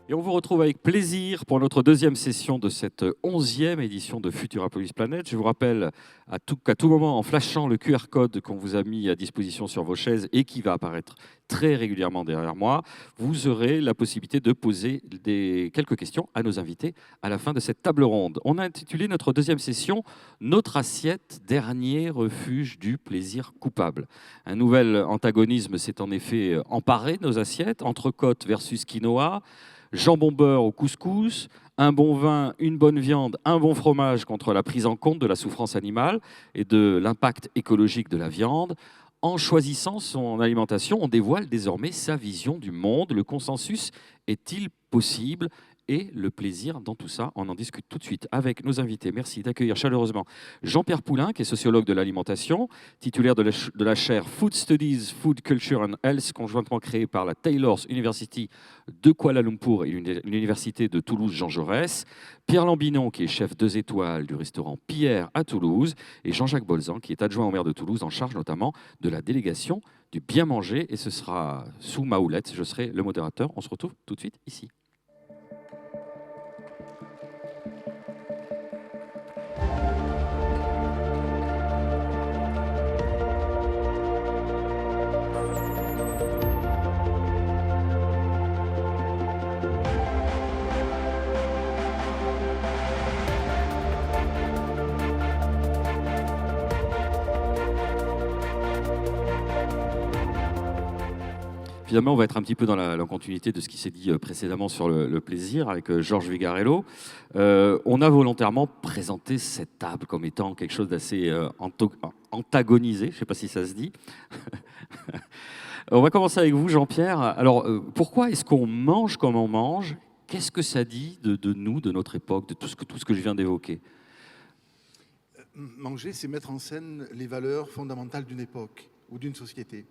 Et on vous retrouve avec plaisir pour notre deuxième session de cette 11e édition de Futurapolis Planet. Je vous rappelle qu'à tout moment, en flashant le QR code qu'on vous a mis à disposition sur vos chaises et qui va apparaître très régulièrement derrière moi, vous aurez la possibilité de poser quelques questions à nos invités à la fin de cette table ronde. On a intitulé notre deuxième session « Notre assiette, dernier refuge du plaisir coupable ». Un nouvel antagonisme s'est en effet emparé de nos assiettes, entrecôte versus quinoa, jambon beurre au couscous, un bon vin, une bonne viande, un bon fromage contre la prise en compte de la souffrance animale et de l'impact écologique de la viande. En choisissant son alimentation, on dévoile désormais sa vision du monde. Le consensus est-il possible ? Et le plaisir dans tout ça, on en discute tout de suite avec nos invités. Merci d'accueillir chaleureusement Jean-Pierre Poulain, qui est sociologue de l'alimentation, titulaire de la chaire Food Studies, Food Culture and Health, conjointement créée par la Taylor's University de Kuala Lumpur et l'Université de Toulouse Jean Jaurès, Pierre Lambinon, qui est chef 2 étoiles du restaurant Pierre à Toulouse, et Jean-Jacques Bolzan, qui est adjoint au maire de Toulouse, en charge notamment de la délégation du bien manger. Et ce sera sous ma houlette, je serai le modérateur. On se retrouve tout de suite ici. Finalement, on va être un petit peu dans la continuité de ce qui s'est dit précédemment sur le plaisir avec Georges Vigarello. On a volontairement présenté cette table comme étant quelque chose d'assez antagonisé. Je ne sais pas si ça se dit. On va commencer avec vous, Jean-Pierre. Alors, pourquoi est-ce qu'on mange comme on mange ? Qu'est-ce que ça dit de nous, de notre époque, de tout ce que je viens d'évoquer ? Manger, c'est mettre en scène les valeurs fondamentales d'une époque ou d'une société.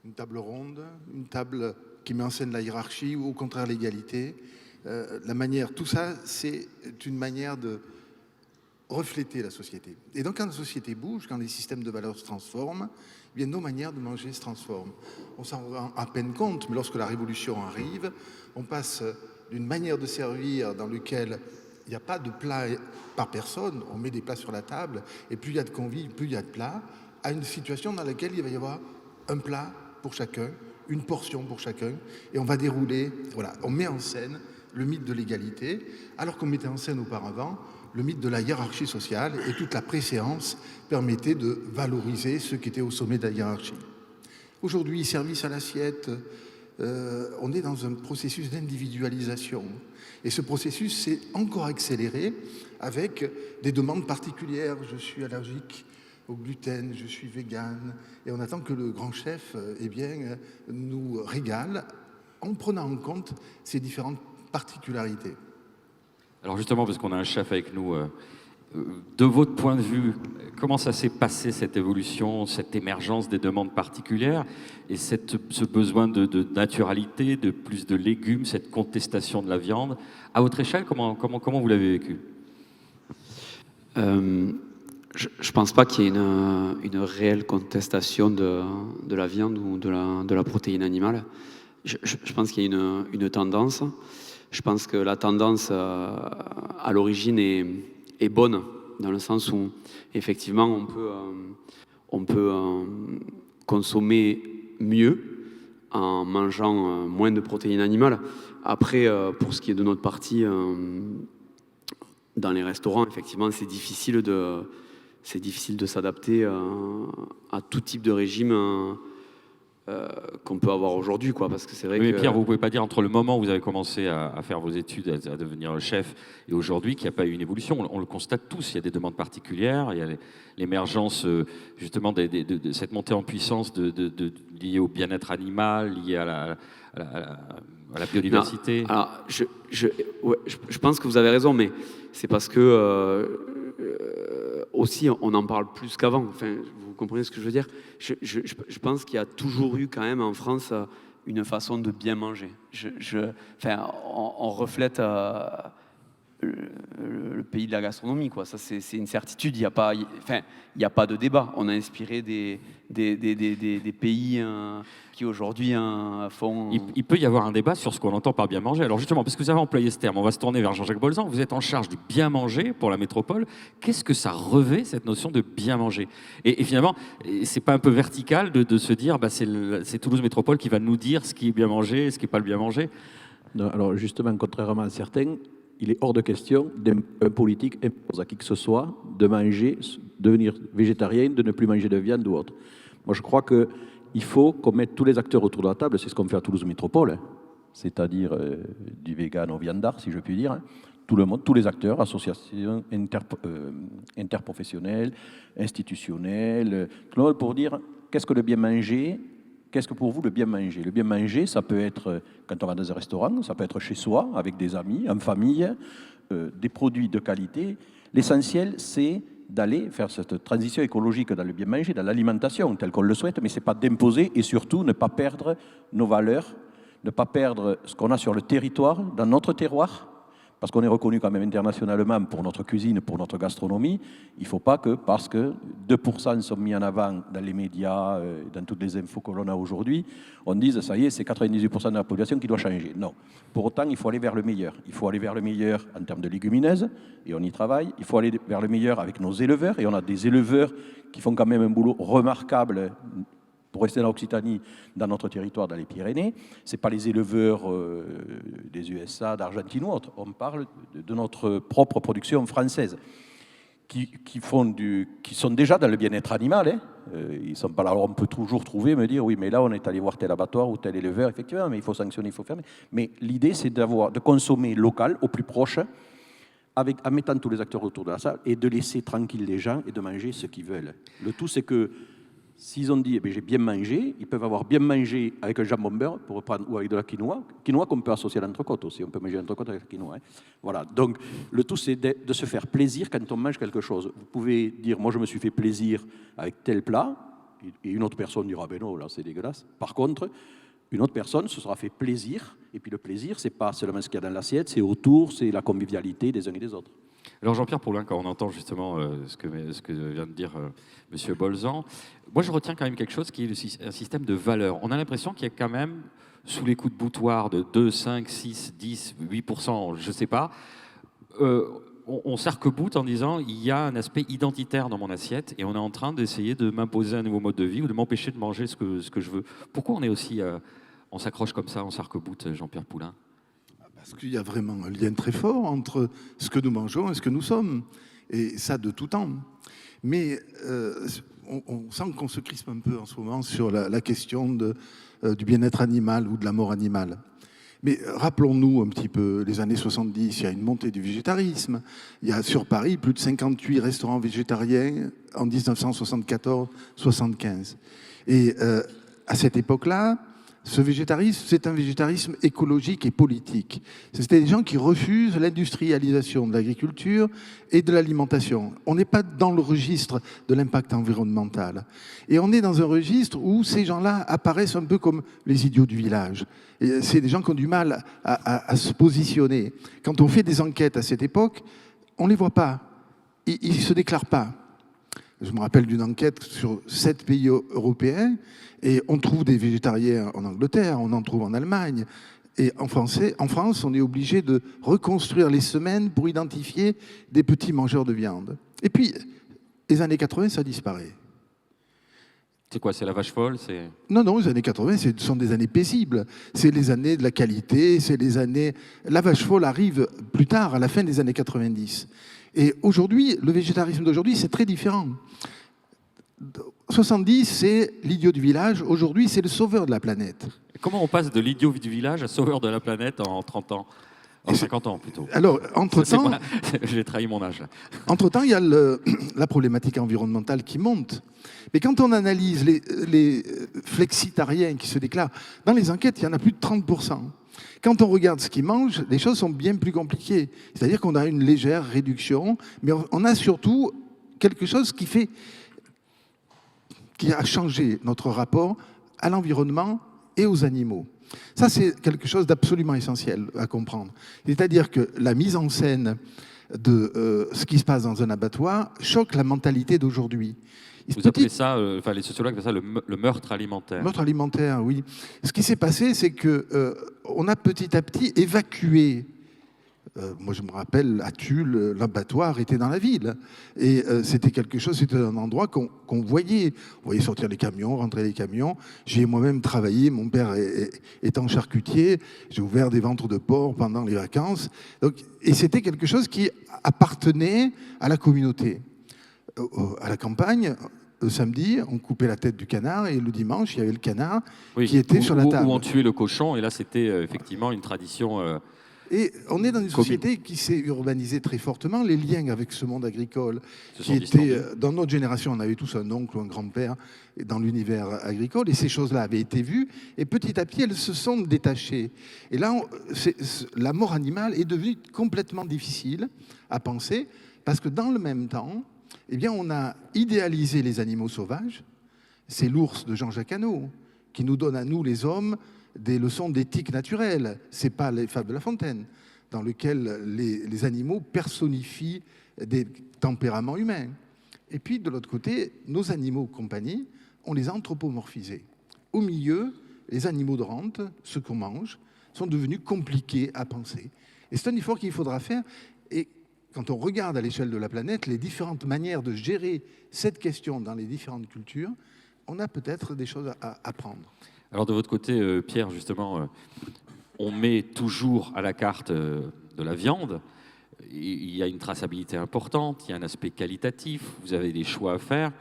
Une table ronde, une table qui met en scène la hiérarchie ou au contraire l'égalité. La manière, tout ça, c'est une manière de refléter la société. Et donc quand la société bouge, quand les systèmes de valeurs se transforment, eh bien, nos manières de manger se transforment. On s'en rend à peine compte, mais lorsque la révolution arrive, on passe d'une manière de servir dans laquelle il n'y a pas de plat par personne, on met des plats sur la table, et plus il y a de convives, plus il y a de plats, à une situation dans laquelle il va y avoir un plat pour chacun, une portion pour chacun, et on va dérouler, voilà, on met en scène le mythe de l'égalité, alors qu'on mettait en scène auparavant le mythe de la hiérarchie sociale, et toute la préséance permettait de valoriser ceux qui étaient au sommet de la hiérarchie. Aujourd'hui, service à l'assiette, on est dans un processus d'individualisation, et ce processus s'est encore accéléré avec des demandes particulières. Je suis allergique au gluten, je suis végane, et on attend que le grand chef nous régale en prenant en compte ces différentes particularités. Alors justement, parce qu'on a un chef avec nous, de votre point de vue, comment ça s'est passé cette évolution, cette émergence des demandes particulières et ce besoin de naturalité, de plus de légumes, cette contestation de la viande? À votre échelle, comment vous l'avez vécu? Je ne pense pas qu'il y ait une réelle contestation de la viande ou de la protéine animale. Je pense qu'il y a une tendance. Je pense que la tendance, à l'origine, est bonne, dans le sens où, effectivement, on peut consommer mieux en mangeant moins de protéines animales. Après, pour ce qui est de notre partie, dans les restaurants, effectivement, c'est difficile de s'adapter à tout type de régime qu'on peut avoir aujourd'hui, quoi, parce que c'est vrai que... Pierre, vous ne pouvez pas dire entre le moment où vous avez commencé à faire vos études, à devenir chef, et aujourd'hui qu'il n'y a pas eu une évolution. On le constate tous, il y a des demandes particulières, il y a l'émergence justement de cette montée en puissance liée au bien-être animal, liée à la biodiversité. Non, alors, je pense que vous avez raison, mais c'est parce que aussi on en parle plus qu'avant. Enfin, vous comprenez ce que je veux dire. Je pense qu'il y a toujours eu quand même en France une façon de bien manger. Enfin, on reflète le pays de la gastronomie, quoi. Ça, c'est une certitude. Il n'y a pas de débat. On a inspiré des pays qui aujourd'hui font... Il peut y avoir un débat sur ce qu'on entend par bien manger. Alors justement, parce que vous avez employé ce terme, on va se tourner vers Jean-Jacques Bolzan. Vous êtes en charge du bien manger pour la métropole. Qu'est-ce que ça revêt, cette notion de bien manger ? Et finalement, c'est pas un peu vertical de se dire, c'est Toulouse Métropole qui va nous dire ce qui est bien manger, ce qui n'est pas le bien manger ? Non, alors justement, contrairement à certains, il est hors de question d'un politique impose à qui que ce soit de manger, devenir végétarien, de ne plus manger de viande ou autre. Moi, je crois qu'il faut qu'on mette tous les acteurs autour de la table, c'est ce qu'on fait à Toulouse Métropole, hein, c'est-à-dire du vegan au viandard, si je puis dire, hein, tout le monde, tous les acteurs, associations, interprofessionnelles, institutionnelles, tout le monde pour dire qu'est-ce que le bien manger. Qu'est-ce que pour vous le bien manger ? Le bien manger, ça peut être quand on va dans un restaurant, ça peut être chez soi, avec des amis, en famille, des produits de qualité. L'essentiel, c'est d'aller faire cette transition écologique dans le bien manger, dans l'alimentation, tel qu'on le souhaite, mais ce n'est pas d'imposer et surtout ne pas perdre nos valeurs, ne pas perdre ce qu'on a sur le territoire, dans notre terroir, parce qu'on est reconnu quand même internationalement pour notre cuisine, pour notre gastronomie. Il ne faut pas que, parce que 2% sont mis en avant dans les médias, dans toutes les infos que l'on a aujourd'hui, on dise, ça y est, c'est 98% de la population qui doit changer. Non. Pour autant, il faut aller vers le meilleur. Il faut aller vers le meilleur en termes de légumineuses, et on y travaille. Il faut aller vers le meilleur avec nos éleveurs, et on a des éleveurs qui font quand même un boulot remarquable pour rester en Occitanie, dans notre territoire, dans les Pyrénées. Ce n'est pas les éleveurs des USA, d'Argentine ou autres. On parle de notre propre production française, qui sont déjà dans le bien-être animal. Hein. Ils sont pas là. Alors on peut toujours trouver, me dire, oui, mais là, on est allé voir tel abattoir ou tel éleveur, effectivement, mais il faut sanctionner, il faut faire. Mais l'idée, c'est de consommer local, au plus proche, en mettant tous les acteurs autour de la salle, et de laisser tranquilles les gens et de manger ce qu'ils veulent. Le tout, c'est que s'ils ont dit, j'ai bien mangé, ils peuvent avoir bien mangé avec un jambon beurre, pour reprendre, ou avec de la quinoa qu'on peut associer à l'entrecôte aussi, on peut manger l'entrecôte avec la quinoa. Hein. Voilà, donc le tout c'est de se faire plaisir quand on mange quelque chose. Vous pouvez dire, moi je me suis fait plaisir avec tel plat, et une autre personne dira, ben non, là c'est dégueulasse. Par contre, une autre personne se sera fait plaisir, et puis le plaisir, c'est pas seulement ce qu'il y a dans l'assiette, c'est autour, c'est la convivialité des uns et des autres. Alors Jean-Pierre Paulin, quand on entend justement ce que vient de dire Monsieur Bolzan, moi je retiens quand même quelque chose qui est un système de valeurs. On a l'impression qu'il y a quand même, sous les coups de boutoir de 2, 5, 6, 10, 8%, je ne sais pas, on s'arc-boute en disant il y a un aspect identitaire dans mon assiette et on est en train d'essayer de m'imposer un nouveau mode de vie ou de m'empêcher de manger ce que je veux. Pourquoi on est aussi, on s'accroche comme ça, on s'arc-boute, Jean-Pierre Paulin ? Parce qu'il y a vraiment un lien très fort entre ce que nous mangeons et ce que nous sommes, et ça de tout temps. Mais on sent qu'on se crispe un peu en ce moment sur la question du bien-être animal ou de la mort animale. Mais rappelons-nous un petit peu les années 70, il y a une montée du végétarisme. Il y a sur Paris plus de 58 restaurants végétariens en 1974-75. Et à cette époque-là, ce végétarisme, c'est un végétarisme écologique et politique. C'était des gens qui refusent l'industrialisation de l'agriculture et de l'alimentation. On n'est pas dans le registre de l'impact environnemental. Et on est dans un registre où ces gens-là apparaissent un peu comme les idiots du village. Et c'est des gens qui ont du mal à se positionner. Quand on fait des enquêtes à cette époque, on ne les voit pas. Ils ne se déclarent pas. Je me rappelle d'une enquête sur 7 pays européens et on trouve des végétariens en Angleterre, on en trouve en Allemagne. Et en France, on est obligé de reconstruire les semaines pour identifier des petits mangeurs de viande. Et puis, les années 80, ça disparaît. C'est quoi, c'est la vache folle Non, les années 80, ce sont des années paisibles. C'est les années de la qualité, c'est les années... La vache folle arrive plus tard, à la fin des années 90. Et aujourd'hui, le végétarisme d'aujourd'hui, c'est très différent. 70, c'est l'idiot du village. Aujourd'hui, c'est le sauveur de la planète. Comment on passe de l'idiot du village à sauveur de la planète en 30 ans ? En 50 ans, plutôt. Alors, entre-temps... J'ai trahi mon âge. Entre-temps, il y a la problématique environnementale qui monte. Mais quand on analyse les flexitariens qui se déclarent, dans les enquêtes, il y en a plus de 30%. Quand on regarde ce qu'ils mangent, les choses sont bien plus compliquées. C'est-à-dire qu'on a une légère réduction, mais on a surtout quelque chose qui fait qui a changé notre rapport à l'environnement et aux animaux. Ça, c'est quelque chose d'absolument essentiel à comprendre. C'est-à-dire que la mise en scène de ce qui se passe dans un abattoir choque la mentalité d'aujourd'hui. Vous appelez ça, les sociologues appellent ça le meurtre alimentaire. Meurtre alimentaire, oui. Ce qui s'est passé, c'est qu'on a petit à petit évacué. Moi, je me rappelle, à Tulle, l'abattoir était dans la ville. Et c'était quelque chose, c'était un endroit qu'on voyait. On voyait sortir les camions, rentrer les camions. J'ai moi-même travaillé, mon père étant charcutier, j'ai ouvert des ventres de porc pendant les vacances. Donc, et c'était quelque chose qui appartenait à la communauté. À la campagne, le samedi, on coupait la tête du canard et le dimanche, il y avait le canard qui était sur la table. Où on tuait le cochon, et là, c'était effectivement une tradition... Et on est dans une société qui s'est urbanisée très fortement. Les liens avec ce monde agricole, qui était, dans notre génération, on avait tous un oncle ou un grand-père dans l'univers agricole, et ces choses-là avaient été vues, et petit à petit, elles se sont détachées. Et là, la mort animale est devenue complètement difficile à penser, parce que dans le même temps, eh bien, on a idéalisé les animaux sauvages. C'est l'ours de Jean-Jacques Hano qui nous donne à nous, les hommes, des leçons d'éthique naturelle. Ce n'est pas les fables de La Fontaine, dans lesquelles les animaux personnifient des tempéraments humains. Et puis, de l'autre côté, nos animaux compagnie, on les a anthropomorphisés. Au milieu, les animaux de rente, ceux qu'on mange, sont devenus compliqués à penser. Et c'est un effort qu'il faudra faire. Et quand on regarde à l'échelle de la planète les différentes manières de gérer cette question dans les différentes cultures, on a peut-être des choses à apprendre. Alors de votre côté, Pierre, justement, on met toujours à la carte de la viande. Il y a une traçabilité importante, il y a un aspect qualitatif, vous avez des choix à faire.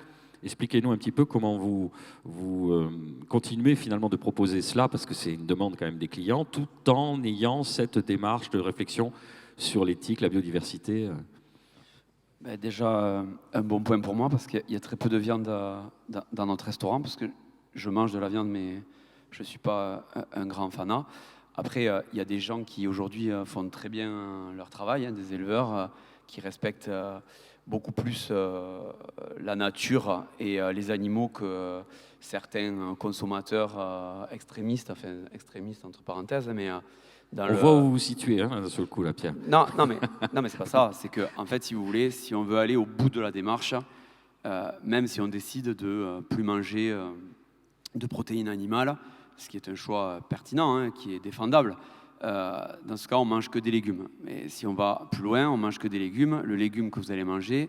Expliquez-nous un petit peu comment vous continuez finalement de proposer cela, parce que c'est une demande quand même des clients, tout en ayant cette démarche de réflexion sur l'éthique, la biodiversité. Déjà, un bon point pour moi, parce qu'il y a très peu de viande dans notre restaurant, parce que je mange de la viande, mais je ne suis pas un grand fanat. Après, il y a des gens qui aujourd'hui font très bien leur travail, des éleveurs qui respectent beaucoup plus la nature et les animaux que certains consommateurs extrémistes, enfin extrémistes entre parenthèses, mais on voit où vous vous situez d'un seul coup, là, Pierre. Non, mais c'est pas ça. C'est que, en fait, si vous voulez, si on veut aller au bout de la démarche, même si on décide de plus manger de protéines animales, ce qui est un choix pertinent, qui est défendable, dans ce cas, on mange que des légumes. Mais si on va plus loin, on mange que des légumes. Le légume que vous allez manger...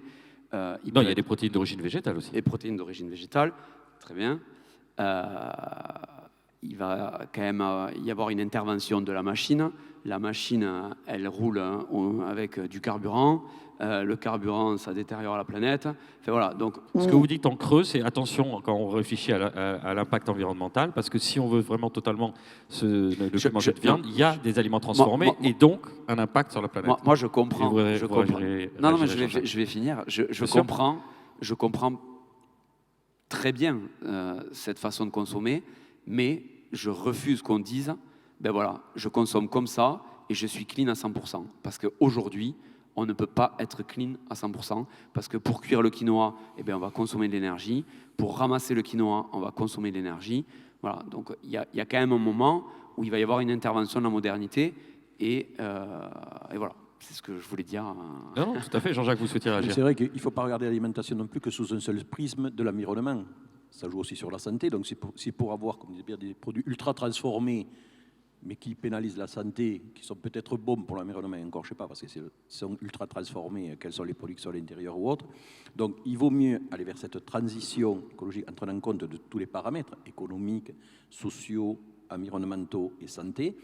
il y a des protéines d'origine végétale aussi. Les protéines d'origine végétale, très bien. Il va quand même y avoir une intervention de la machine. La machine, elle roule avec du carburant. Le carburant, ça détériore la planète. Enfin, voilà, donc, ce que vous dites en creux, c'est attention quand on réfléchit à l'impact environnemental, parce que si on veut vraiment totalement ne plus manger de viande, il y a des aliments transformés et donc un impact sur la planète. Moi je comprends. Non, mais je vais finir. Je comprends très bien cette façon de consommer, mais je refuse qu'on dise, ben voilà, je consomme comme ça et je suis clean à 100%. Parce qu'aujourd'hui, on ne peut pas être clean à 100%, parce que pour cuire le quinoa, on va consommer de l'énergie. Pour ramasser le quinoa, on va consommer de l'énergie. Voilà, donc il y a quand même un moment où il va y avoir une intervention de la modernité, et voilà. C'est ce que je voulais dire. Non, tout à fait. Jean-Jacques, vous souhaitiez réagir. C'est vrai qu'il ne faut pas regarder l'alimentation non plus que sous un seul prisme de l'environnement. Ça joue aussi sur la santé. Donc c'est pour avoir, comme dire, des produits ultra transformés, mais qui pénalisent la santé, qui sont peut-être bons pour l'environnement, encore je ne sais pas, parce qu'ils sont ultra transformés, quels sont les produits qui sont à l'intérieur ou autres. Donc il vaut mieux aller vers cette transition écologique en tenant compte de tous les paramètres économiques, sociaux, environnementaux et santé,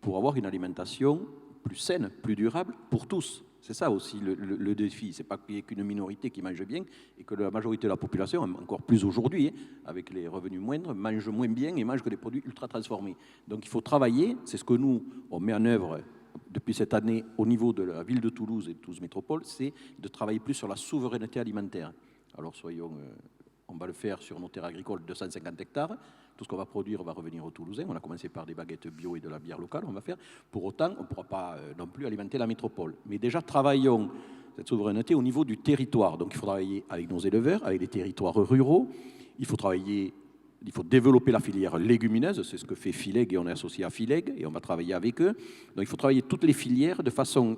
pour avoir une alimentation plus saine, plus durable pour tous. C'est ça aussi le défi. Ce n'est pas qu'il n'y ait qu'une minorité qui mange bien et que la majorité de la population, encore plus aujourd'hui, avec les revenus moindres, mange moins bien et mange que des produits ultra transformés. Donc il faut travailler, c'est ce que nous, on met en œuvre depuis cette année au niveau de la ville de Toulouse et de Toulouse Métropole, c'est de travailler plus sur la souveraineté alimentaire. Alors on va le faire sur nos terres agricoles, 250 hectares. Tout ce qu'on va produire va revenir aux Toulousains. On a commencé par des baguettes bio et de la bière locale, on va faire. Pour autant, on ne pourra pas non plus alimenter la métropole. Mais déjà, travaillons cette souveraineté au niveau du territoire. Donc il faudra travailler avec nos éleveurs, avec les territoires ruraux, il faut développer la filière légumineuse, c'est ce que fait Fileg et on est associé à Fileg et on va travailler avec eux. Donc il faut travailler toutes les filières de façon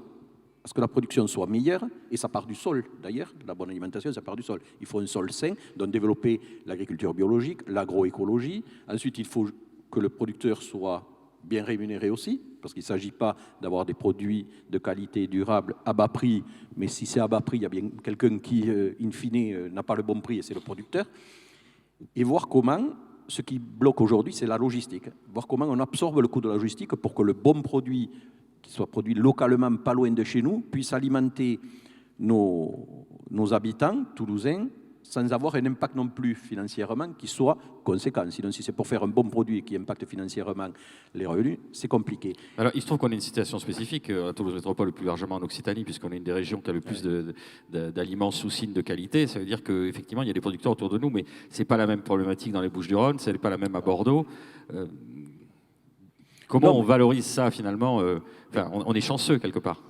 à ce que la production soit meilleure et ça part du sol d'ailleurs, la bonne alimentation ça part du sol. Il faut un sol sain, donc développer l'agriculture biologique, l'agroécologie. Ensuite il faut que le producteur soit bien rémunéré aussi, parce qu'il ne s'agit pas d'avoir des produits de qualité durable à bas prix, mais si c'est à bas prix, il y a bien quelqu'un qui, in fine, n'a pas le bon prix et c'est le producteur. Et voir comment, ce qui bloque aujourd'hui, c'est la logistique. Voir comment on absorbe le coût de la logistique pour que le bon produit, qui soit produit localement, pas loin de chez nous, puisse alimenter nos habitants toulousains sans avoir un impact non plus financièrement qui soit conséquent. Sinon, si c'est pour faire un bon produit qui impacte financièrement les revenus, c'est compliqué. Alors, il se trouve qu'on a une situation spécifique à Toulouse Métropole et plus largement en Occitanie, puisqu'on est une des régions qui a le plus d'aliments sous signe de qualité. Ça veut dire qu'effectivement, il y a des producteurs autour de nous, mais ce n'est pas la même problématique dans les Bouches-du-Rhône, ce n'est pas la même à Bordeaux. Comment on valorise ça finalement on est chanceux quelque part.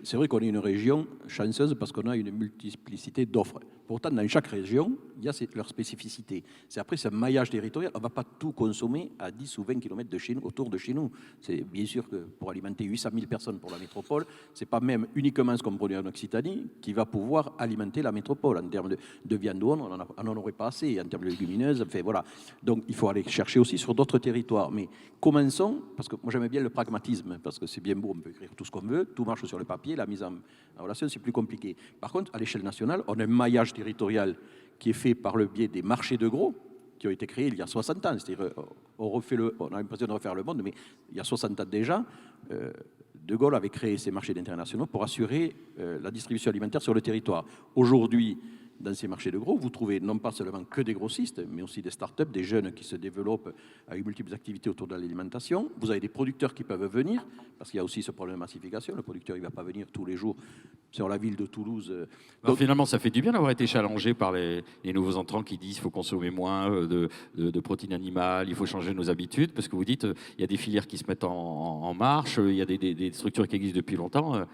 C'est vrai qu'on est une région chanceuse parce qu'on a une multiplicité d'offres. Pourtant, dans chaque région, il y a leur spécificité. Après, c'est un maillage territorial. On ne va pas tout consommer à 10 ou 20 km de chez nous, autour de chez nous. C'est bien sûr que pour alimenter 800 000 personnes pour la métropole, ce n'est pas même uniquement ce qu'on produit en Occitanie qui va pouvoir alimenter la métropole. En termes de viande, on n'en aurait pas assez. En termes de légumineuses, enfin, voilà. Donc, il faut aller chercher aussi sur d'autres territoires. Mais commençons, parce que moi j'aime bien le pragmatisme, parce que c'est bien beau, on peut écrire tout ce qu'on veut, tout marche sur le papier, la mise en relation, c'est plus compliqué. Par contre, à l'échelle nationale, on a un maillage territorial qui est fait par le biais des marchés de gros, qui ont été créés il y a 60 ans. C'est-à-dire, on a l'impression de refaire le monde, mais il y a 60 ans déjà, De Gaulle avait créé ces marchés d'intérêt nationaux pour assurer la distribution alimentaire sur le territoire. Aujourd'hui, dans ces marchés de gros, vous trouvez non pas seulement que des grossistes, mais aussi des start-up, des jeunes qui se développent avec multiples activités autour de l'alimentation. Vous avez des producteurs qui peuvent venir, parce qu'il y a aussi ce problème de massification. Le producteur, il ne va pas venir tous les jours sur la ville de Toulouse. Donc, finalement, ça fait du bien d'avoir été challengé par les nouveaux entrants qui disent qu'il faut consommer moins de protéines animales, il faut changer nos habitudes, parce que vous dites il y a des filières qui se mettent en marche, il y a des structures qui existent depuis longtemps.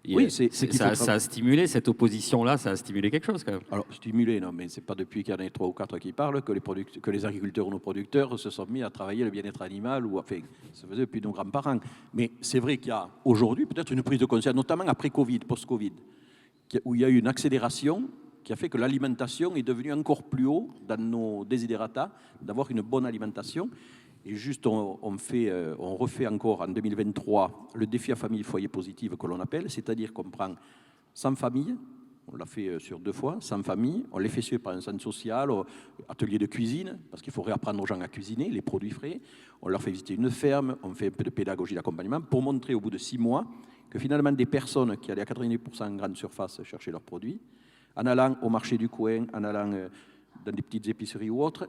Oui, ça a stimulé cette opposition-là, ça a stimulé quelque chose quand même. Alors, stimulé, non, mais ce n'est pas depuis qu'il y en a 3 ou 4 qui parlent que les agriculteurs ou nos producteurs se sont mis à travailler le bien-être animal, ou enfin, ça faisait depuis nos grands-parents. Mais c'est vrai qu'il y a aujourd'hui peut-être une prise de conscience, notamment après Covid, post-Covid, où il y a eu une accélération qui a fait que l'alimentation est devenue encore plus haut dans nos desiderata, d'avoir une bonne alimentation. Et juste, on refait encore en 2023 le défi à famille foyer positive que l'on appelle, c'est-à-dire qu'on prend 100 familles, on l'a fait sur 2 fois, 100 familles, on les fait suivre par un centre social, atelier de cuisine, parce qu'il faut réapprendre aux gens à cuisiner, les produits frais, on leur fait visiter une ferme, on fait un peu de pédagogie d'accompagnement pour montrer au bout de 6 mois que finalement des personnes qui allaient à 90% en grande surface chercher leurs produits, en allant au marché du coin, en allant dans des petites épiceries ou autres,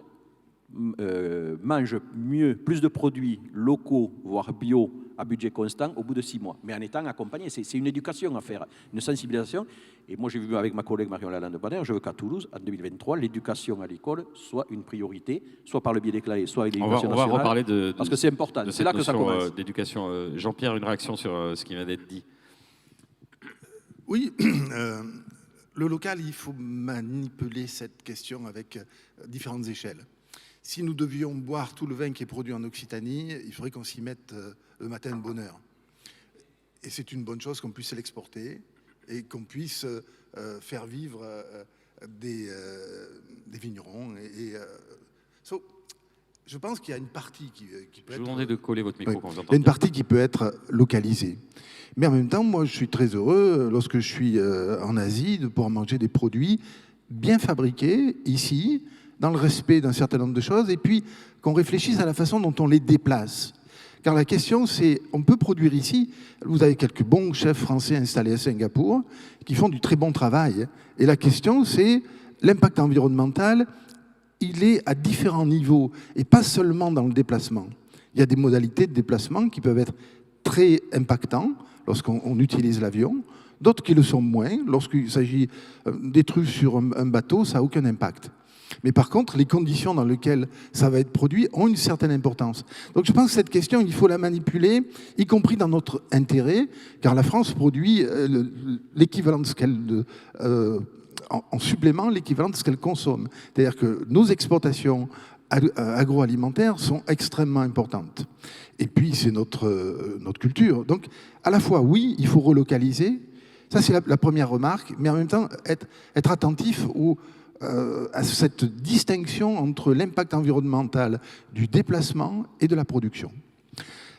mangent mieux, plus de produits locaux, voire bio, à budget constant, au bout de 6 mois. Mais en étant accompagné, c'est une éducation à faire, une sensibilisation. Et moi, j'ai vu avec ma collègue Marion Lalande-Banner, je veux qu'à Toulouse, en 2023, l'éducation à l'école soit une priorité, soit par le biais des classes, soit avec l'éducation nationale. On va reparler parce que c'est important, c'est là que ça commence. D'éducation. Jean-Pierre, une réaction sur ce qui vient d'être dit? Oui, le local, il faut manipuler cette question avec différentes échelles. Si nous devions boire tout le vin qui est produit en Occitanie, il faudrait qu'on s'y mette le matin de bonne heure. Et c'est une bonne chose qu'on puisse l'exporter et qu'on puisse faire vivre des vignerons. Je pense qu'il y a une partie qui peut être... Je vous demandais de coller votre micro quand vous entendez. Il y a une partie qui peut être localisée. Mais en même temps, moi, je suis très heureux, lorsque je suis en Asie, de pouvoir manger des produits bien fabriqués ici, dans le respect d'un certain nombre de choses, et puis qu'on réfléchisse à la façon dont on les déplace. Car la question, c'est, on peut produire ici, vous avez quelques bons chefs français installés à Singapour, qui font du très bon travail. Et la question, c'est, l'impact environnemental, il est à différents niveaux, et pas seulement dans le déplacement. Il y a des modalités de déplacement qui peuvent être très impactants lorsqu'on utilise l'avion, d'autres qui le sont moins. Lorsqu'il s'agit des trucs sur un bateau, ça n'a aucun impact. Mais par contre, les conditions dans lesquelles ça va être produit ont une certaine importance. Donc je pense que cette question, il faut la manipuler, y compris dans notre intérêt, car la France produit l'équivalent de ce qu'elle en supplément l'équivalent de ce qu'elle consomme. C'est-à-dire que nos exportations agroalimentaires sont extrêmement importantes. Et puis, c'est notre culture. Donc, à la fois, oui, il faut relocaliser. Ça, c'est la première remarque. Mais en même temps, être attentif à cette distinction entre l'impact environnemental du déplacement et de la production.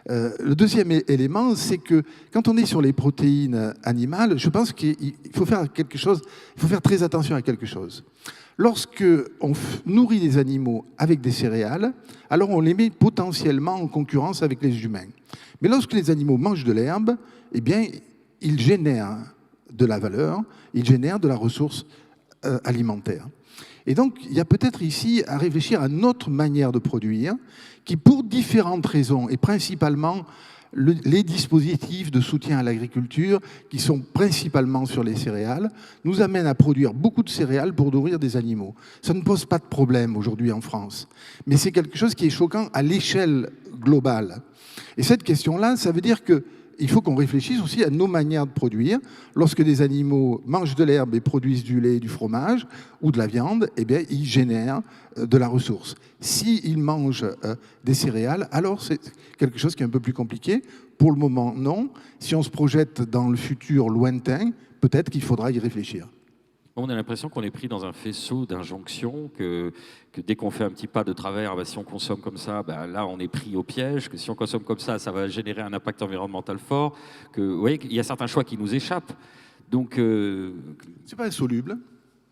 Le deuxième élément, c'est que quand on est sur les protéines animales, je pense qu'il faut faire quelque chose, il faut faire très attention à quelque chose. Lorsque on nourrit les animaux avec des céréales, alors on les met potentiellement en concurrence avec les humains. Mais lorsque les animaux mangent de l'herbe, eh bien, ils génèrent de la valeur, ils génèrent de la ressource alimentaire. Et donc, il y a peut-être ici à réfléchir à notre manière de produire, qui, pour différentes raisons, et principalement les dispositifs de soutien à l'agriculture, qui sont principalement sur les céréales, nous amènent à produire beaucoup de céréales pour nourrir des animaux. Ça ne pose pas de problème aujourd'hui en France, mais c'est quelque chose qui est choquant à l'échelle globale. Et cette question-là, ça veut dire qu'il faut qu'on réfléchisse aussi à nos manières de produire. Lorsque des animaux mangent de l'herbe et produisent du lait, du fromage ou de la viande, eh bien, ils génèrent de la ressource. S'ils mangent des céréales, alors c'est quelque chose qui est un peu plus compliqué. Pour le moment, non. Si on se projette dans le futur lointain, peut-être qu'il faudra y réfléchir. On a l'impression qu'on est pris dans un faisceau d'injonctions, que dès qu'on fait un petit pas de travers, si on consomme comme ça, là on est pris au piège, que si on consomme comme ça va générer un impact environnemental fort, vous voyez qu'il y a certains choix qui nous échappent. Donc, c'est pas insoluble.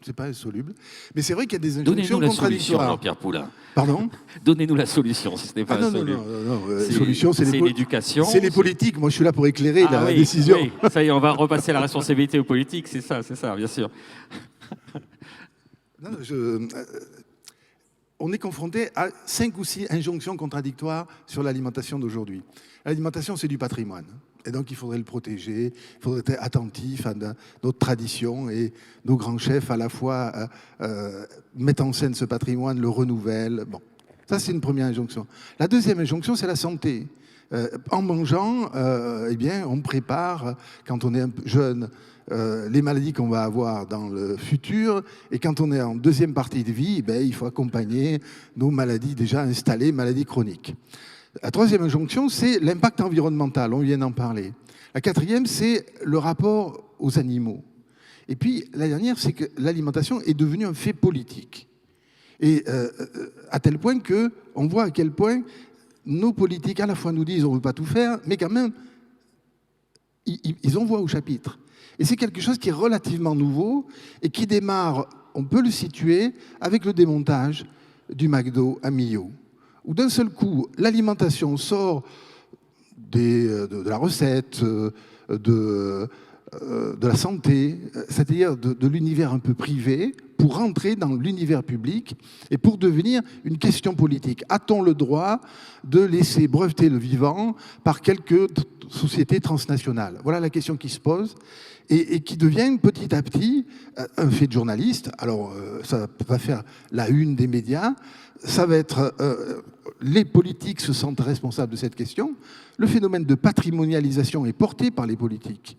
C'est pas insoluble. Mais c'est vrai qu'il y a des injonctions contradictoires. Donnez-nous la solution, Jean-Pierre Poulain. Pardon ? Donnez-nous la solution, si ce n'est pas insoluble. Non. Solution, c'est l'éducation. C'est les politiques. Moi, je suis là pour éclairer la décision. Oui. Ça y est, on va repasser la responsabilité aux politiques. C'est ça, bien sûr. On est confronté à 5 ou 6 injonctions contradictoires sur l'alimentation d'aujourd'hui. L'alimentation, c'est du patrimoine. Et donc, il faudrait le protéger, il faudrait être attentif à notre tradition, et nos grands chefs, à la fois, mettent en scène ce patrimoine, le renouvellent. Bon, ça, c'est une première injonction. La deuxième injonction, c'est la santé. En mangeant, eh bien, on prépare, quand on est un peu jeune, les maladies qu'on va avoir dans le futur, et quand on est en deuxième partie de vie, il faut accompagner nos maladies déjà installées, maladies chroniques. La troisième injonction, c'est l'impact environnemental, on vient d'en parler. La quatrième, c'est le rapport aux animaux. Et puis, la dernière, c'est que l'alimentation est devenue un fait politique. Et à tel point qu'on voit à quel point nos politiques, à la fois, nous disent on ne veut pas tout faire, mais quand même, ils envoient au chapitre. Et c'est quelque chose qui est relativement nouveau et qui démarre, on peut le situer, avec le démontage du McDo à Millau, où d'un seul coup, l'alimentation sort de la recette, de la santé, c'est-à-dire de l'univers un peu privé, pour rentrer dans l'univers public et pour devenir une question politique. A-t-on le droit de laisser breveter le vivant par quelques sociétés transnationales ? Voilà la question qui se pose et qui devient petit à petit un fait de journaliste. Alors, ça va faire la une des médias. Ça va être... les politiques se sentent responsables de cette question. Le phénomène de patrimonialisation est porté par les politiques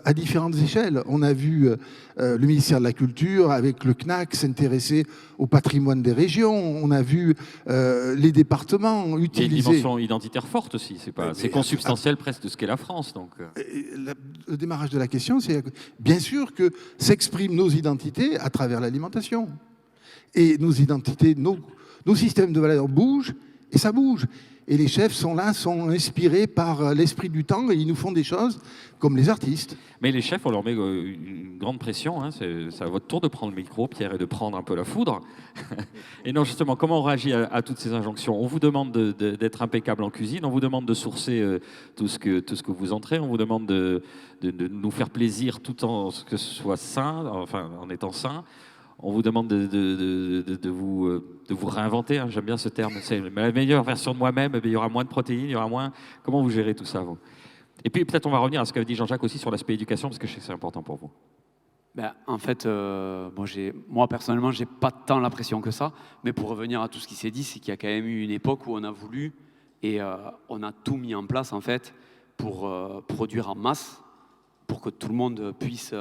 à différentes échelles. On a vu le ministère de la Culture avec le CNAC s'intéresser au patrimoine des régions. On a vu les départements utiliser... Il y a une dimension identitaire forte aussi. C'est consubstantiel presque de ce qu'est la France. Donc. Le démarrage de la question, c'est bien sûr que s'expriment nos identités à travers l'alimentation. Et nos identités, nos systèmes de valeurs bougent, et ça bouge. Et les chefs sont inspirés par l'esprit du temps, et ils nous font des choses comme les artistes. Mais les chefs, on leur met une grande pression. Hein. C'est à votre tour de prendre le micro, Pierre, et de prendre un peu la foudre. Et non, justement, comment on réagit à toutes ces injonctions ? On vous demande d'être impeccable en cuisine, on vous demande de sourcer tout ce que vous entrez, on vous demande de nous faire plaisir tout en que ce soit sain, enfin en étant sain. On vous demande de vous réinventer, hein, j'aime bien ce terme. C'est la meilleure version de moi-même, il y aura moins de protéines, il y aura moins... Comment vous gérez tout ça, vous ? Et puis peut-être on va revenir à ce qu'avait dit Jean-Jacques aussi sur l'aspect éducation, parce que je sais que c'est important pour vous. En fait, moi personnellement, j'ai pas tant la pression que ça, mais pour revenir à tout ce qui s'est dit, c'est qu'il y a quand même eu une époque où on a voulu, et on a tout mis en place en fait, pour produire en masse, pour que tout le monde puisse...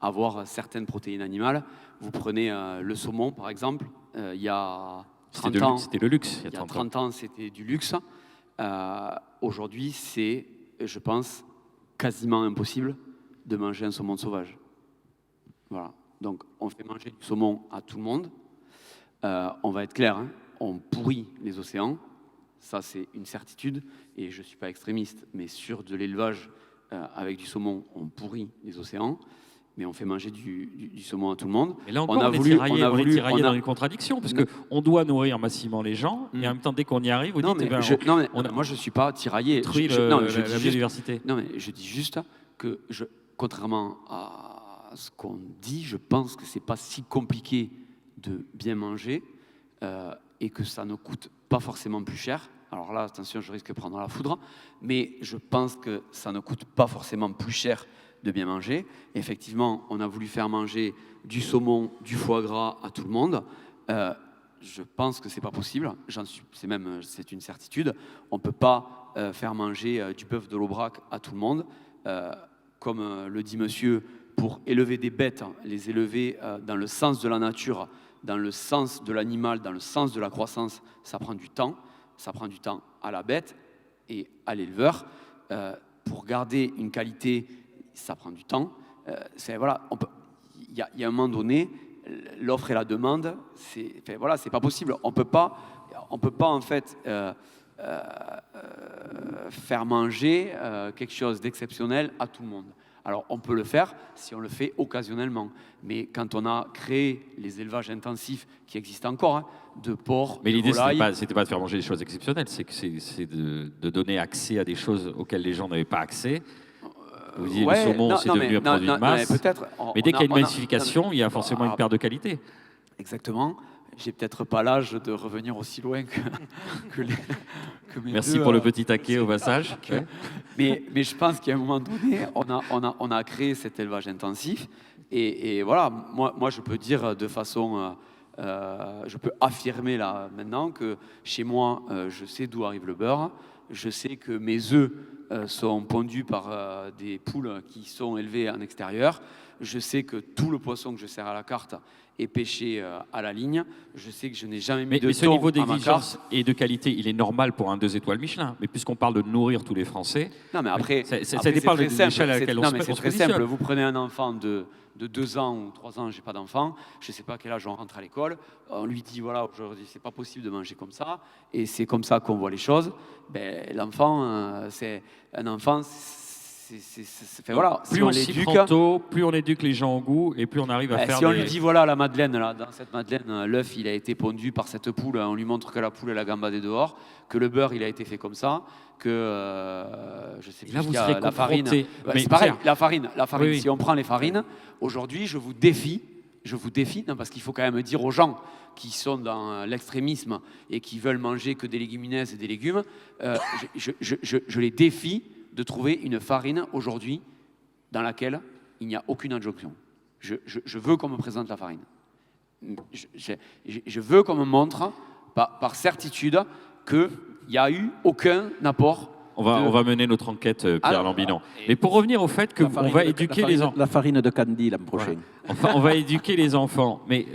avoir certaines protéines animales. Vous prenez le saumon, par exemple, il y a 30 ans, C'était le luxe, il y a 30 ans, c'était du luxe. Aujourd'hui, c'est, je pense, quasiment impossible de manger un saumon sauvage. Voilà. Donc, on fait manger du saumon à tout le monde. On va être clair, hein, on pourrit les océans. Ça, c'est une certitude. Et je ne suis pas extrémiste, mais sur de l'élevage avec du saumon, on pourrit les océans. Mais on fait manger du saumon à tout le monde. Et là encore, on est tiraillé dans une contradiction, parce qu'on doit nourrir massivement les gens, et en même temps, dès qu'on y arrive, vous dites... moi, je ne suis pas tiraillé. La biodiversité. Non, mais je dis juste que, contrairement à ce qu'on dit, je pense que ce n'est pas si compliqué de bien manger et que ça ne coûte pas forcément plus cher. Alors là, attention, je risque de prendre la foudre, mais je pense que ça ne coûte pas forcément plus cher de bien manger. Effectivement, on a voulu faire manger du saumon, du foie gras à tout le monde. Je pense que c'est pas possible. C'est une certitude. On peut pas faire manger du bœuf de l'Aubrac à tout le monde. Comme le dit monsieur, pour élever des bêtes, les élever dans le sens de la nature, dans le sens de l'animal, dans le sens de la croissance, ça prend du temps. Ça prend du temps à la bête et à l'éleveur. Pour garder une qualité, ça prend du temps. Voilà, il y a un moment donné, l'offre et la demande, c'est pas possible. On peut pas en fait faire manger quelque chose d'exceptionnel à tout le monde. Alors on peut le faire si on le fait occasionnellement, mais quand on a créé les élevages intensifs qui existent encore, hein, de porc, mais l'idée, volaille, c'était pas de faire manger des choses exceptionnelles, c'est de donner accès à des choses auxquelles les gens n'avaient pas accès. Vous disiez le saumon, c'est devenu un produit de masse. Mais dès qu'il y a une massification, il y a forcément une perte de qualité. Exactement. J'ai peut-être pas l'âge de revenir aussi loin que mes Merci pour le petit taquet au passage. Mais je pense qu'à un moment donné, on a créé cet élevage intensif. Et voilà, moi, je peux dire de façon... je peux affirmer là maintenant que chez moi, je sais d'où arrive le beurre. Je sais que mes œufs sont pondus par des poules qui sont élevées en extérieur. Je sais que tout le poisson que je sers à la carte est pêché à la ligne. Je sais que je n'ai jamais mis de mais ce thon niveau à ma d'exigence carte. et de qualité, il est normal pour un 2 étoiles Michelin. Mais puisqu'on parle de nourrir tous les Français, Non, mais après, ça dépend de l'échelle à laquelle on se c'est très positionne. simple. Vous prenez un enfant de 2 ans ou 3 ans, j'ai pas d'enfant, je sais pas à quel âge on rentre à l'école, on lui dit voilà, aujourd'hui c'est pas possible de manger comme ça, et c'est comme ça qu'on voit les choses. Ben, l'enfant, c'est un enfant. Voilà, plus on s'y prend tôt, plus on éduque les gens au goût et plus on arrive à faire. Si on lui dit voilà, la madeleine, là, dans cette madeleine, l'œuf il a été pondu par cette poule, on lui montre que la poule elle a gambadé dehors, que le beurre il a été fait comme ça, que je sais plus, là, vous qu'il y a serez la farine. mais C'est pareil, Pierre, la farine. oui. Si on prend les farines, aujourd'hui je vous défie, non, parce qu'il faut quand même dire aux gens qui sont dans l'extrémisme et qui veulent manger que des légumineuses et des légumes, je les défie de trouver une farine aujourd'hui dans laquelle il n'y a aucune injonction. Je veux qu'on me présente la farine. Je veux qu'on me montre par certitude qu'il n'y a eu aucun apport. On va mener notre enquête, Pierre Lambinon. Mais pour revenir au fait qu'on va éduquer les enfants. La farine de Candy l'an prochain. Enfin, on va éduquer les enfants. Mais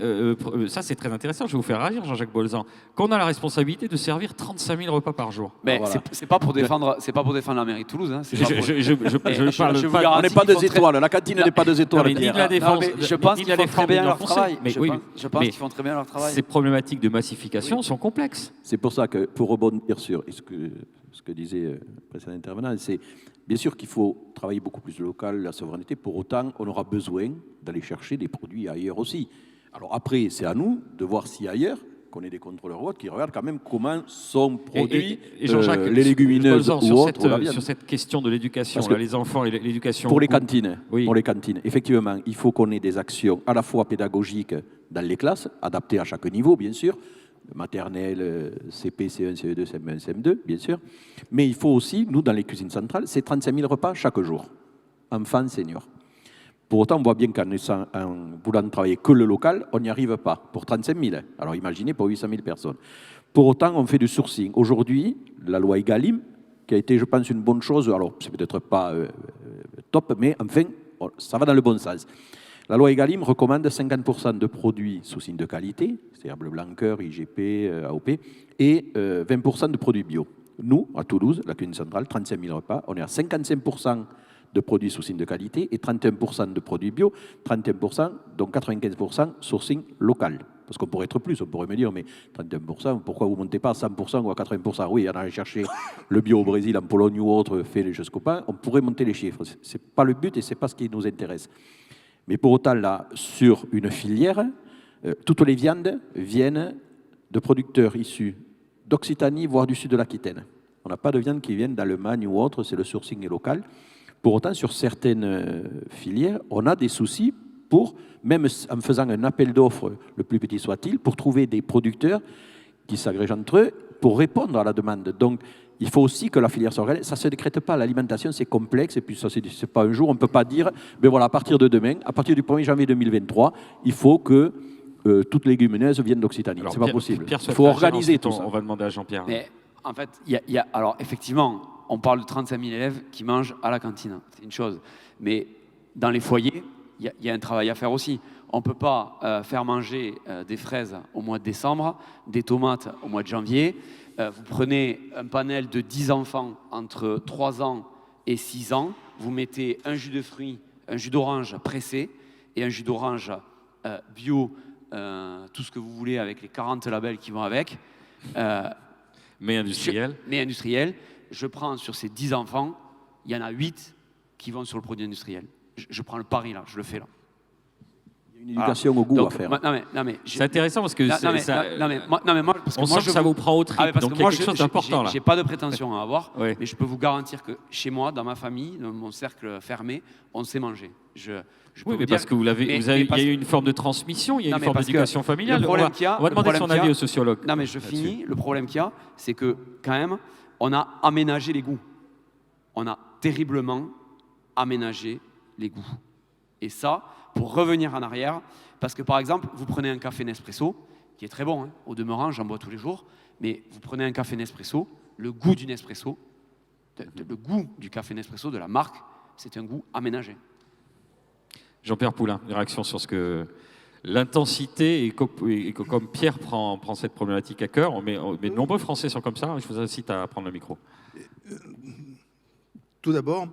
ça, c'est très intéressant. Je vais vous faire réagir, Jean-Jacques Bolzan. Qu'on a la responsabilité de servir 35 000 repas par jour. Mais c'est pas pour défendre la mairie de Toulouse. Hein. Je parle pas. On n'est pas 2 étoiles. La cantine n'est pas 2 étoiles. Ni de la défense. Je pense qu'ils font très bien leur travail. Je pense qu'ils font très bien leur travail. Ces problématiques de massification sont complexes. C'est pour ça que, pour rebondir sur ce que disait le précédent intervenant, c'est bien sûr qu'il faut travailler beaucoup plus local, la souveraineté. Pour autant, on aura besoin d'aller chercher des produits ailleurs aussi. Alors après, c'est à nous de voir si ailleurs, qu'on ait des contrôleurs ou autres, qui regardent quand même comment sont produits et Jean-Jacques, les légumineuses ou autres. Sur cette question de l'éducation, les enfants et l'éducation. Pour les cantines, oui. Pour les cantines, effectivement, il faut qu'on ait des actions à la fois pédagogiques dans les classes, adaptées à chaque niveau, bien sûr, maternelle, CP, CE1, CE2, CM1, CM2, bien sûr. Mais il faut aussi, nous, dans les cuisines centrales, c'est 35 000 repas chaque jour, enfants, seniors. Pour autant, on voit bien qu'en voulant travailler que le local, on n'y arrive pas, pour 35 000. Alors imaginez pour 800 000 personnes. Pour autant, on fait du sourcing. Aujourd'hui, la loi Egalim, qui a été, je pense, une bonne chose, alors c'est peut-être pas top, mais enfin, ça va dans le bon sens. La loi Egalim recommande 50% de produits sous signe de qualité, c'est-à-dire bleu blanc cœur, IGP, AOP, et 20% de produits bio. Nous, à Toulouse, la cuisine centrale, 35 000 repas, on est à 55% de produits sous signe de qualité et 31% de produits bio, 31%, donc 95% sourcing local. Parce qu'on pourrait être plus, on pourrait me dire, mais 31%, pourquoi vous ne montez pas à 100% ou à 80%? Oui, on a cherché le bio au Brésil, en Pologne ou autre, fait les choses copains, on pourrait monter les chiffres. Ce n'est pas le but et ce n'est pas ce qui nous intéresse. Mais pour autant, là, sur une filière, toutes les viandes viennent de producteurs issus d'Occitanie, voire du sud de l'Aquitaine. On n'a pas de viande qui vienne d'Allemagne ou autre, c'est le sourcing est local. Pour autant, sur certaines filières, on a des soucis pour, même en faisant un appel d'offres, le plus petit soit-il, pour trouver des producteurs qui s'agrègent entre eux pour répondre à la demande. Donc, il faut aussi que la filière s'organise. Ça ne se décrète pas. L'alimentation, c'est complexe. Et puis, ça, c'est pas un jour. On ne peut pas dire, ben voilà, à partir de demain, à partir du 1er janvier 2023, il faut que toutes les légumineuses viennent d'Occitanie. Ce n'est pas possible. Il faut organiser tout ça. On va demander à Jean-Pierre. Mais en fait, alors effectivement, on parle de 35 000 élèves qui mangent à la cantine. C'est une chose. Mais dans les foyers, il y a un travail à faire aussi. On ne peut pas faire manger des fraises au mois de décembre, des tomates au mois de janvier. Vous prenez un panel de 10 enfants entre 3 ans et 6 ans, vous mettez un jus de fruits, un jus d'orange pressé et un jus d'orange bio, tout ce que vous voulez avec les 40 labels qui vont avec. Mais industriel. Mais industriel. Je prends sur ces 10 enfants, il y en a 8 qui vont sur le produit industriel. Je prends le pari là, je le fais là. Une éducation au goût donc, à faire. C'est intéressant parce que on sent que ça vous prend au trip, donc il y a quelque chose d'important là. J'ai pas de prétention à avoir, Oui. mais je peux vous garantir que chez moi, dans ma famille, dans mon cercle fermé, on sait manger. Oui, mais parce que il y a eu une forme de transmission, il y a une forme d'éducation familiale. On va demander son avis au sociologue. Non, mais je finis. Le problème qu'il y a, c'est que quand même, on a aménagé les goûts. On a terriblement aménagé les goûts. Et ça, pour revenir en arrière, parce que par exemple, vous prenez un café Nespresso, qui est très bon, hein, au demeurant, j'en bois tous les jours, mais vous prenez un café Nespresso, le goût du Nespresso, le goût du café Nespresso, de la marque, c'est un goût aménagé. Jean-Pierre Poulain, une réaction sur ce que l'intensité et comme Pierre prend cette problématique à cœur, mais de nombreux Français sont comme ça. Je vous incite à prendre le micro. Tout d'abord,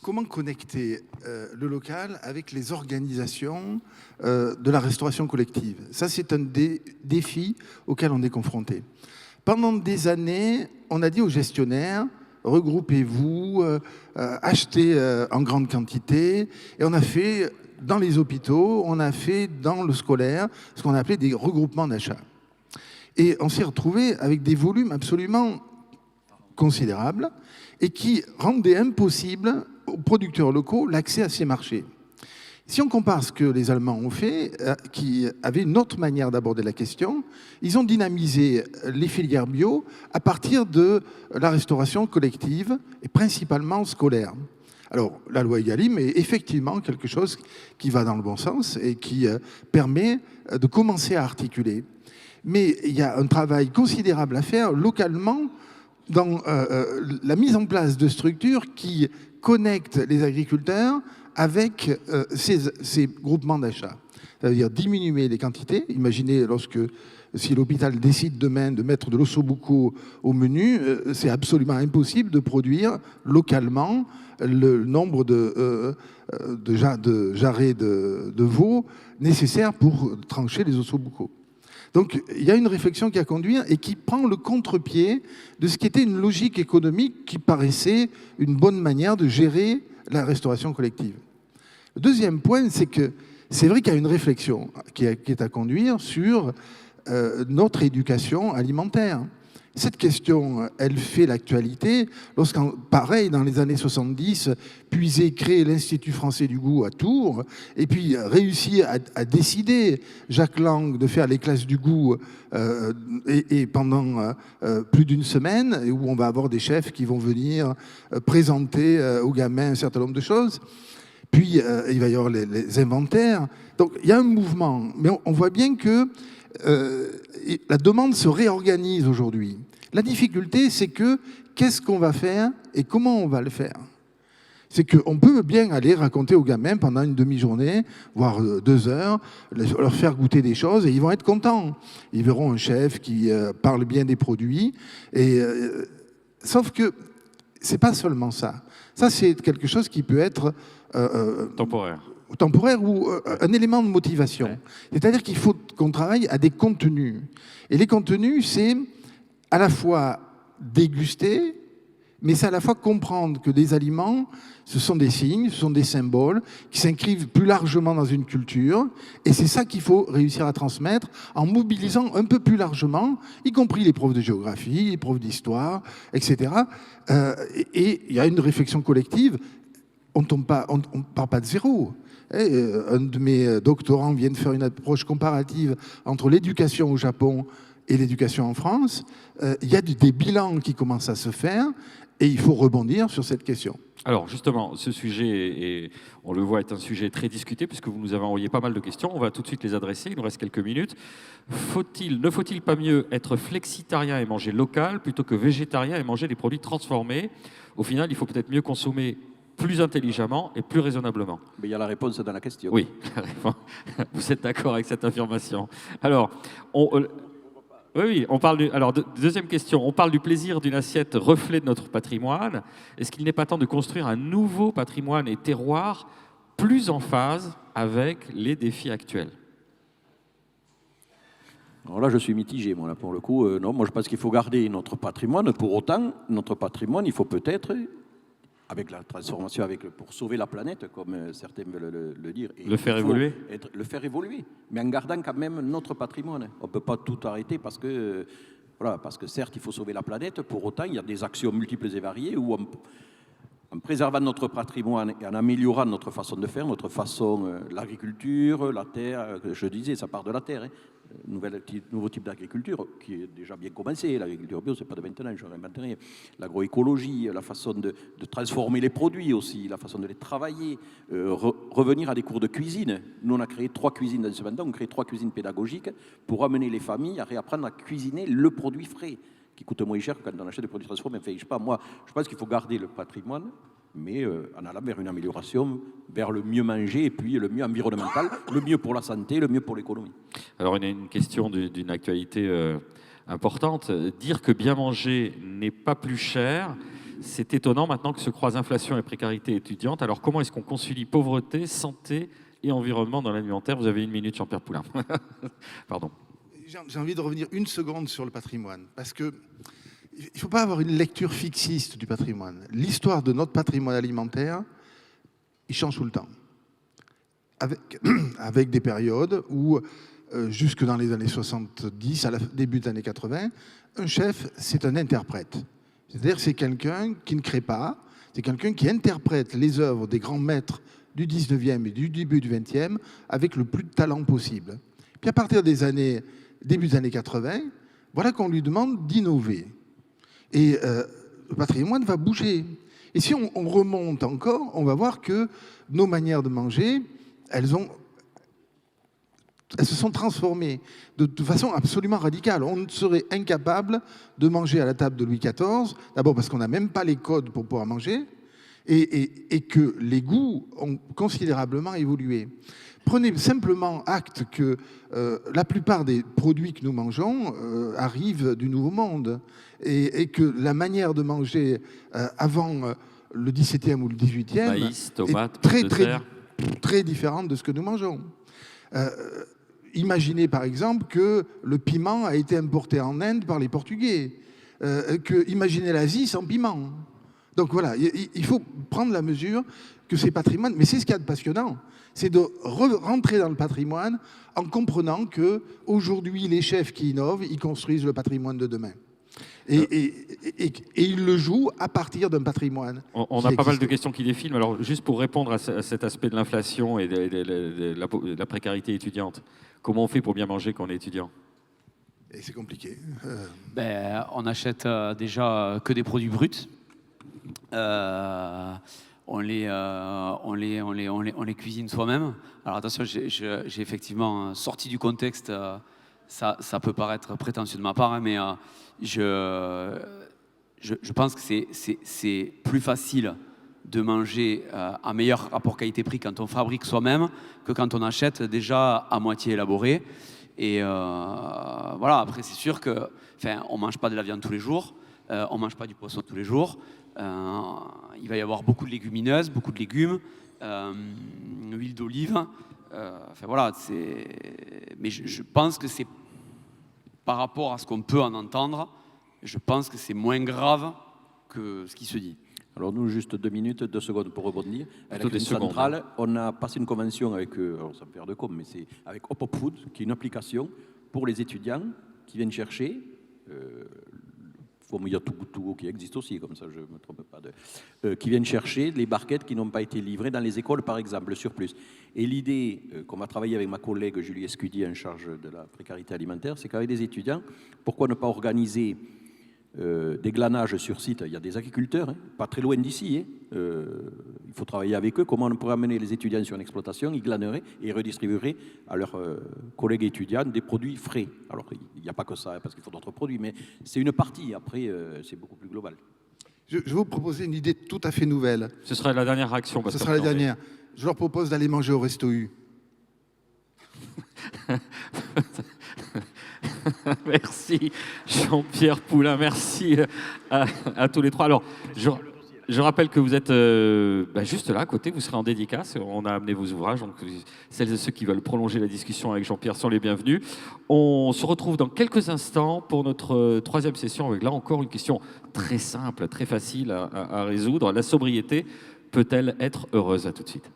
comment connecter le local avec les organisations de la restauration collective? Ça, c'est un des défis auxquels on est confronté. Pendant des années, on a dit aux gestionnaires, regroupez-vous, achetez en grande quantité. Et on a fait, dans les hôpitaux, on a fait dans le scolaire, ce qu'on appelait des regroupements d'achat. Et on s'est retrouvé avec des volumes absolument considérables et qui rendaient impossible aux producteurs locaux l'accès à ces marchés. Si on compare ce que les Allemands ont fait, qui avaient une autre manière d'aborder la question, ils ont dynamisé les filières bio à partir de la restauration collective et principalement scolaire. Alors, la loi Egalim est effectivement quelque chose qui va dans le bon sens et qui permet de commencer à articuler. Mais il y a un travail considérable à faire localement dans la mise en place de structures qui connectent les agriculteurs avec ces groupements d'achat. Ça veut dire diminuer les quantités. Imaginez si l'hôpital décide demain de mettre de l'ossobuco au menu, c'est absolument impossible de produire localement le nombre de jarrets de veau nécessaires pour trancher les ossobucos. Donc il y a une réflexion qui a conduit et qui prend le contre-pied de ce qui était une logique économique qui paraissait une bonne manière de gérer la restauration collective. Le deuxième point, c'est que c'est vrai qu'il y a une réflexion qui est à conduire sur notre éducation alimentaire. Cette question, elle fait l'actualité pareil, dans les années 70, Puiset crée l'Institut français du goût à Tours, et puis réussit à décider, Jacques Lang, de faire les classes du goût et pendant plus d'une semaine, où on va avoir des chefs qui vont venir présenter aux gamins un certain nombre de choses. Puis, il va y avoir les inventaires. Donc, il y a un mouvement, mais on voit bien que la demande se réorganise aujourd'hui. La difficulté, c'est que qu'est-ce qu'on va faire et comment on va le faire? C'est qu'on peut bien aller raconter aux gamins pendant une demi-journée, voire 2 heures, leur faire goûter des choses et ils vont être contents. Ils verront un chef qui parle bien des produits. Sauf que c'est pas seulement ça. Ça, c'est quelque chose qui peut être temporaire ou un élément de motivation. Ouais. C'est-à-dire qu'il faut qu'on travaille à des contenus. Et les contenus, c'est à la fois déguster, mais c'est à la fois comprendre que des aliments, ce sont des signes, ce sont des symboles qui s'inscrivent plus largement dans une culture. Et c'est ça qu'il faut réussir à transmettre en mobilisant un peu plus largement, y compris les profs de géographie, les profs d'histoire, etc. Et il y a une réflexion collective. On ne part pas de zéro. Un de mes doctorants vient de faire une approche comparative entre l'éducation au Japon et l'éducation en France. Il y a des bilans qui commencent à se faire et il faut rebondir sur cette question. Alors justement, ce sujet, on le voit, est un sujet très discuté puisque vous nous avez envoyé pas mal de questions. On va tout de suite les adresser, il nous reste quelques minutes. Ne faut-il pas mieux être flexitarien et manger local plutôt que végétarien et manger des produits transformés? Au final, il faut peut-être mieux consommer plus intelligemment et plus raisonnablement. Mais il y a la réponse dans la question. Oui, vous êtes d'accord avec cette affirmation. Alors, oui, on parle alors, deuxième question, on parle du plaisir d'une assiette reflet de notre patrimoine. Est-ce qu'il n'est pas temps de construire un nouveau patrimoine et terroir plus en phase avec les défis actuels? Alors là, je suis mitigé, moi, là, pour le coup. Non, moi, je pense qu'il faut garder notre patrimoine. Pour autant, notre patrimoine, il faut peut-être, avec la transformation, pour sauver la planète, comme certains veulent le dire. Le faire évoluer. Le faire évoluer, mais en gardant quand même notre patrimoine. On ne peut pas tout arrêter parce que certes, il faut sauver la planète. Pour autant, il y a des actions multiples et variées où en préservant notre patrimoine et en améliorant notre façon de faire, l'agriculture, la terre, je disais, ça part de la terre, hein. Nouveau type d'agriculture qui est déjà bien commencé. L'agriculture bio, ce n'est pas de maintenant, je réinvente rien. L'agroécologie, la façon de transformer les produits aussi, la façon de les travailler, revenir à des cours de cuisine. Nous, on a créé 3 cuisines dans ce moment, on crée 3 cuisines pédagogiques pour amener les familles à réapprendre à cuisiner le produit frais, qui coûte moins cher que quand on achète des produits transformés. Enfin, je sais pas, moi, je pense qu'il faut garder le patrimoine, mais en allant vers une amélioration, vers le mieux manger et puis le mieux environnemental, le mieux pour la santé, le mieux pour l'économie. Alors, il y a une question d'une actualité importante. Dire que bien manger n'est pas plus cher, c'est étonnant maintenant que se croisent inflation et précarité étudiante. Alors, comment est-ce qu'on concilie pauvreté, santé et environnement dans l'alimentaire? Vous avez 1 minute, Jean-Pierre Poulain. Pardon. J'ai envie de revenir 1 seconde sur le patrimoine, parce que il ne faut pas avoir une lecture fixiste du patrimoine. L'histoire de notre patrimoine alimentaire, il change tout le temps. Avec des périodes où, jusque dans les années 70, début des années 80, un chef, c'est un interprète. C'est-à-dire c'est quelqu'un qui ne crée pas, c'est quelqu'un qui interprète les œuvres des grands maîtres du 19e et du début du 20e avec le plus de talent possible. Puis à partir des début des années 80, voilà qu'on lui demande d'innover. Et le patrimoine va bouger. Et si on remonte encore, on va voir que nos manières de manger, elles se sont transformées de façon absolument radicale. On serait incapable de manger à la table de Louis XIV, d'abord parce qu'on n'a même pas les codes pour pouvoir manger, et que les goûts ont considérablement évolué. Prenez simplement acte que la plupart des produits que nous mangeons arrivent du Nouveau Monde et que la manière de manger avant le XVIIe ou le XVIIIe maïs, tomate, est très différente de ce que nous mangeons. Imaginez par exemple que le piment a été importé en Inde par les Portugais. Imaginez l'Asie sans piment. Donc voilà, il faut prendre la mesure que ces patrimoines, mais c'est ce qu'il y a de passionnant, c'est de rentrer dans le patrimoine en comprenant qu'aujourd'hui, les chefs qui innovent, ils construisent le patrimoine de demain. Et ils le jouent à partir d'un patrimoine. On a pas mal de questions qui défilent. Alors, juste pour répondre à cet aspect de l'inflation et de la précarité étudiante, comment on fait pour bien manger quand on est étudiant? Et c'est compliqué. On achète déjà que des produits bruts. On les cuisine soi-même. Alors attention, j'ai effectivement sorti du contexte, ça peut paraître prétentieux de ma part, hein, mais je pense que c'est plus facile de manger à meilleur rapport qualité-prix quand on fabrique soi-même que quand on achète déjà à moitié élaboré. Et voilà, après c'est sûr que, on mange pas de la viande tous les jours, on mange pas du poisson tous les jours. Il va y avoir beaucoup de légumineuses, beaucoup de légumes, huile d'olive. Voilà, mais je pense que c'est par rapport à ce qu'on peut en entendre, je pense que c'est moins grave que ce qui se dit. Alors nous, juste 2 minutes, 2 secondes pour rebondir. À la Des secondes, centrale, on a passé une convention avec, alors ça me fait de com, mais c'est avec Hop Hop Food, qui est une application pour les étudiants qui viennent chercher, faut me dire tout qui existe aussi, comme ça je ne me trompe pas, qui viennent chercher les barquettes qui n'ont pas été livrées dans les écoles, par exemple, le surplus. Et l'idée qu'on va travailler avec ma collègue Julie Escudi en charge de la précarité alimentaire, c'est qu'avec des étudiants, pourquoi ne pas organiser des glanages sur site. Il y a des agriculteurs, pas très loin d'ici. Il faut travailler avec eux. Comment on pourrait amener les étudiants sur une exploitation, ils glaneraient et redistribueraient à leurs collègues étudiants des produits frais. Alors, il n'y a pas que ça, parce qu'il faut d'autres produits, mais c'est une partie. Après, c'est beaucoup plus global. Je vais vous proposer une idée tout à fait nouvelle. Ce sera la dernière réaction. Ce sera la dernière. Je leur propose d'aller manger au Resto U. Merci Jean-Pierre Poulain, merci à tous les trois. Alors, je rappelle que vous êtes juste là à côté, vous serez en dédicace, on a amené vos ouvrages, donc celles et ceux qui veulent prolonger la discussion avec Jean-Pierre sont les bienvenus. On se retrouve dans quelques instants pour notre troisième session avec là encore une question très simple, très facile à résoudre. La sobriété peut-elle être heureuse? À tout de suite.